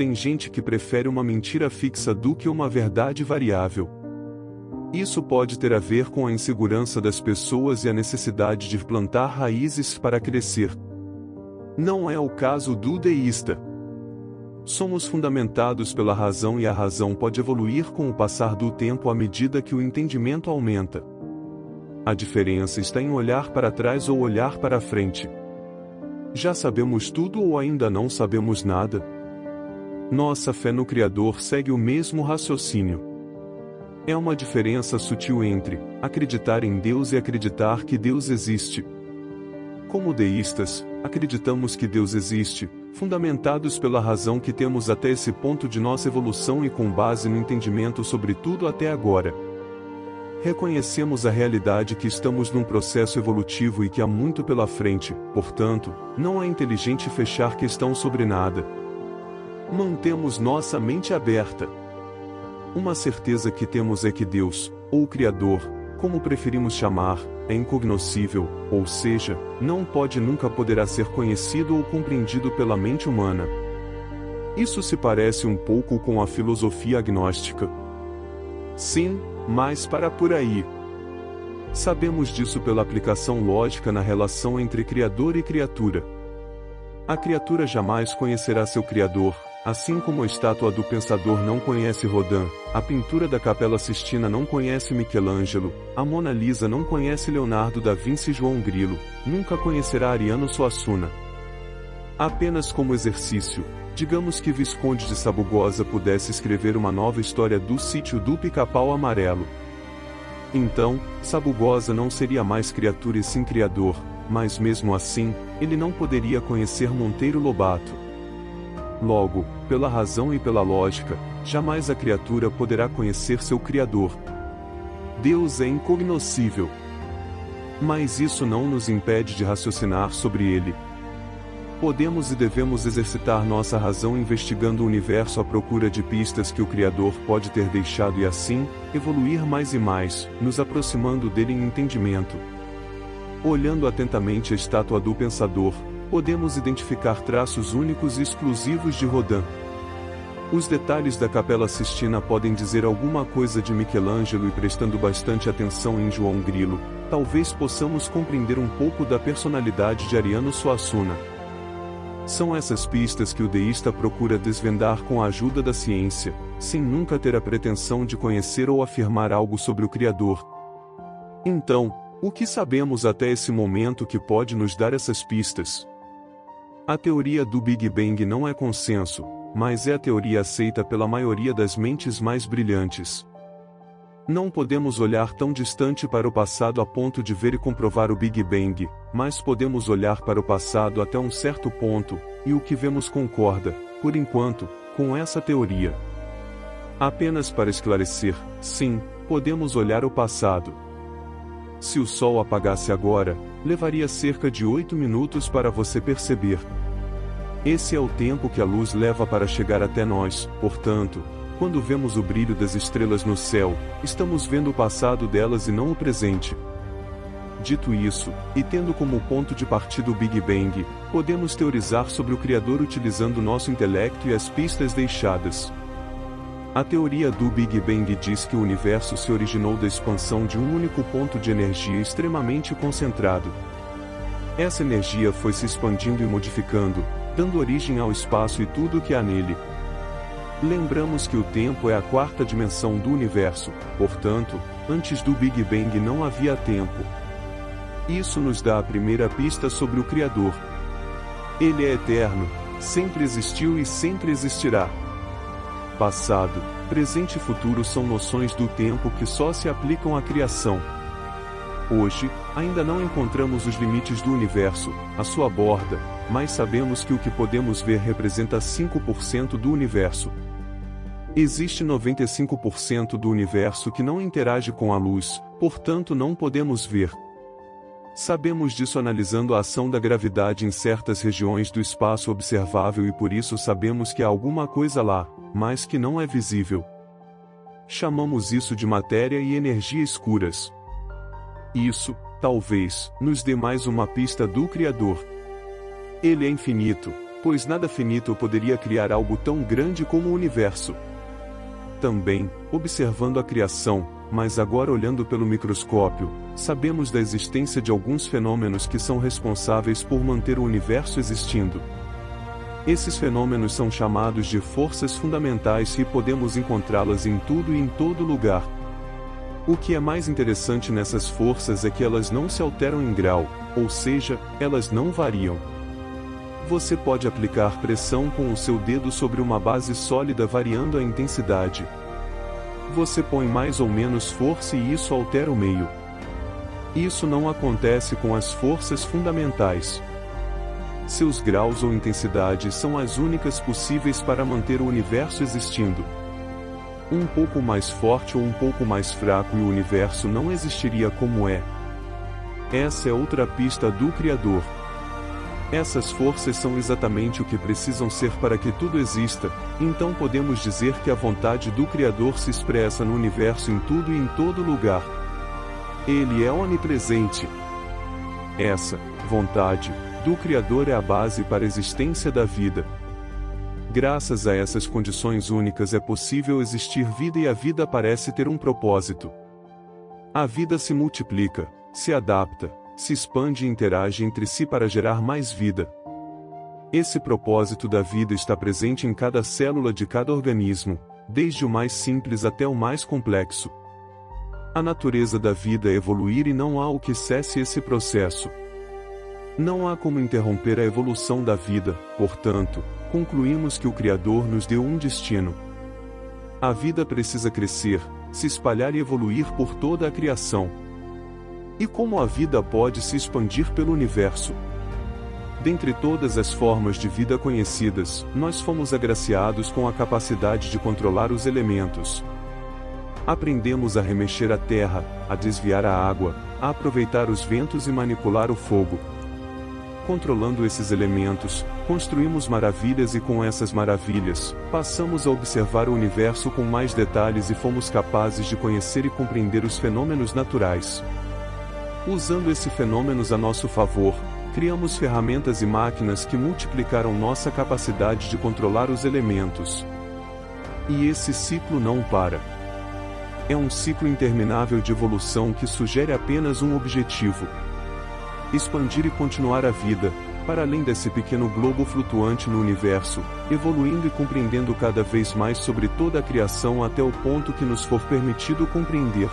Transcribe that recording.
tem gente que prefere uma mentira fixa do que uma verdade variável. Isso pode ter a ver com a insegurança das pessoas e a necessidade de plantar raízes para crescer. Não é o caso do deísta. Somos fundamentados pela razão e a razão pode evoluir com o passar do tempo à medida que o entendimento aumenta. A diferença está em olhar para trás ou olhar para frente. Já sabemos tudo ou ainda não sabemos nada? Nossa fé no Criador segue o mesmo raciocínio. É uma diferença sutil entre acreditar em Deus e acreditar que Deus existe. Como deístas, acreditamos que Deus existe, fundamentados pela razão que temos até esse ponto de nossa evolução e com base no entendimento sobre tudo até agora. Reconhecemos a realidade que estamos num processo evolutivo e que há muito pela frente, portanto, não é inteligente fechar questão sobre nada. Mantemos nossa mente aberta. Uma certeza que temos é que Deus, ou o Criador, como preferimos chamar, é incognoscível, ou seja, não pode nunca poderá ser conhecido ou compreendido pela mente humana. Isso se parece um pouco com a filosofia agnóstica. Sim, mas para por aí. Sabemos disso pela aplicação lógica na relação entre Criador e criatura. A criatura jamais conhecerá seu Criador, assim como a estátua do Pensador não conhece Rodin, a pintura da Capela Sistina não conhece Michelangelo, a Mona Lisa não conhece Leonardo da Vinci e João Grilo, nunca conhecerá Ariano Suassuna. Apenas como exercício, digamos que Visconde de Sabugosa pudesse escrever uma nova história do Sítio do Pica-Pau Amarelo. Então, Sabugosa não seria mais criatura e sim criador, mas mesmo assim, ele não poderia conhecer Monteiro Lobato. Logo, pela razão e pela lógica, jamais a criatura poderá conhecer seu Criador. Deus é incognoscível. Mas isso não nos impede de raciocinar sobre ele. Podemos e devemos exercitar nossa razão investigando o universo à procura de pistas que o Criador pode ter deixado e assim, evoluir mais e mais, nos aproximando dele em entendimento. Olhando atentamente a estátua do Pensador, podemos identificar traços únicos e exclusivos de Rodin. Os detalhes da Capela Sistina podem dizer alguma coisa de Michelangelo e prestando bastante atenção em João Grilo, talvez possamos compreender um pouco da personalidade de Ariano Suassuna. São essas pistas que o deísta procura desvendar com a ajuda da ciência, sem nunca ter a pretensão de conhecer ou afirmar algo sobre o Criador. Então, o que sabemos até esse momento que pode nos dar essas pistas? A teoria do Big Bang não é consenso, mas é a teoria aceita pela maioria das mentes mais brilhantes. Não podemos olhar tão distante para o passado a ponto de ver e comprovar o Big Bang, mas podemos olhar para o passado até um certo ponto, e o que vemos concorda, por enquanto, com essa teoria. Apenas para esclarecer, sim, podemos olhar o passado. Se o sol apagasse agora, levaria cerca de 8 minutos para você perceber. Esse é o tempo que a luz leva para chegar até nós, portanto, quando vemos o brilho das estrelas no céu, estamos vendo o passado delas e não o presente. Dito isso, e tendo como ponto de partida o Big Bang, podemos teorizar sobre o Criador utilizando nosso intelecto e as pistas deixadas. A teoria do Big Bang diz que o universo se originou da expansão de um único ponto de energia extremamente concentrado. Essa energia foi se expandindo e modificando, dando origem ao espaço e tudo o que há nele. Lembramos que o tempo é a quarta dimensão do universo, portanto, antes do Big Bang não havia tempo. Isso nos dá a primeira pista sobre o Criador. Ele é eterno, sempre existiu e sempre existirá. Passado, presente e futuro são noções do tempo que só se aplicam à criação. Hoje, ainda não encontramos os limites do universo, a sua borda, mas sabemos que o que podemos ver representa 5% do universo. Existe 95% do universo que não interage com a luz, portanto não podemos ver. Sabemos disso analisando a ação da gravidade em certas regiões do espaço observável e por isso sabemos que há alguma coisa lá, mas que não é visível. Chamamos isso de matéria e energia escuras. Isso, talvez, nos dê mais uma pista do Criador. Ele é infinito, pois nada finito poderia criar algo tão grande como o universo. Também, observando a criação, mas agora olhando pelo microscópio, sabemos da existência de alguns fenômenos que são responsáveis por manter o universo existindo. Esses fenômenos são chamados de forças fundamentais e podemos encontrá-las em tudo e em todo lugar. O que é mais interessante nessas forças é que elas não se alteram em grau, ou seja, elas não variam. Você pode aplicar pressão com o seu dedo sobre uma base sólida variando a intensidade. Você põe mais ou menos força e isso altera o meio. Isso não acontece com as forças fundamentais. Seus graus ou intensidades são as únicas possíveis para manter o universo existindo. Um pouco mais forte ou um pouco mais fraco e o universo não existiria como é. Essa é outra pista do Criador. Essas forças são exatamente o que precisam ser para que tudo exista, então podemos dizer que a vontade do Criador se expressa no universo em tudo e em todo lugar. Ele é onipresente. Essa vontade do Criador é a base para a existência da vida. Graças a essas condições únicas é possível existir vida e a vida parece ter um propósito. A vida se multiplica, se adapta, se expande e interage entre si para gerar mais vida. Esse propósito da vida está presente em cada célula de cada organismo, desde o mais simples até o mais complexo. A natureza da vida é evoluir e não há o que cesse esse processo. Não há como interromper a evolução da vida, portanto, concluímos que o Criador nos deu um destino. A vida precisa crescer, se espalhar e evoluir por toda a criação. E como a vida pode se expandir pelo universo? Dentre todas as formas de vida conhecidas, nós fomos agraciados com a capacidade de controlar os elementos. Aprendemos a remexer a terra, a desviar a água, a aproveitar os ventos e manipular o fogo. Controlando esses elementos, construímos maravilhas e com essas maravilhas, passamos a observar o universo com mais detalhes e fomos capazes de conhecer e compreender os fenômenos naturais. Usando esses fenômenos a nosso favor, criamos ferramentas e máquinas que multiplicaram nossa capacidade de controlar os elementos. E esse ciclo não para. É um ciclo interminável de evolução que sugere apenas um objetivo: expandir e continuar a vida, para além desse pequeno globo flutuante no universo, evoluindo e compreendendo cada vez mais sobre toda a criação até o ponto que nos for permitido compreender.